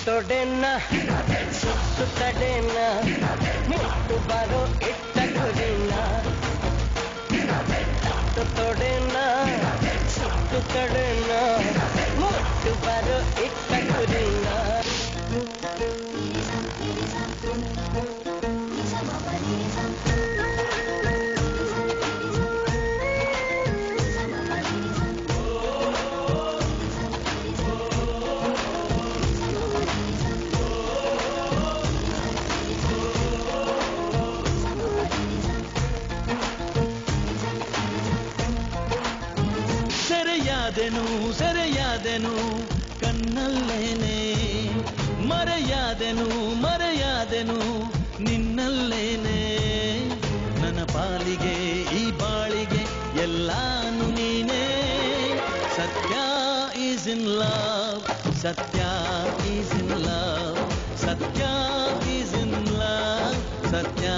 ತೊಡೆನ ಸುತ್ತಡೆನ ಮುಟ್ಟು ಬರೋ ಇಟ್ಟ ಗುರಿನ ತೊಡೆನ ಸುತ್ತಡೆನ ಮುಟ್ಟು ಬರೋ ಇಟ್ಟ ಗುರಿನ ಸೆರೆಯಾದೆನು ಕಣ್ಣಲ್ಲೇನೆ ಮರೆಯಾದೆನು ನಿನ್ನಲ್ಲೇನೆ ನನ್ನ ಪಾಲಿಗೆ ಈ ಬಾಳಿಗೆ ಎಲ್ಲಾನು ನೀನೇ ಸತ್ಯ ಈಸ್ ಇನ್ ಲವ್ ಸತ್ಯ ಈಸ್ ಇನ್ ಲವ್ ಸತ್ಯ ಈಸ್ ಇನ್ ಲವ್ ಸತ್ಯ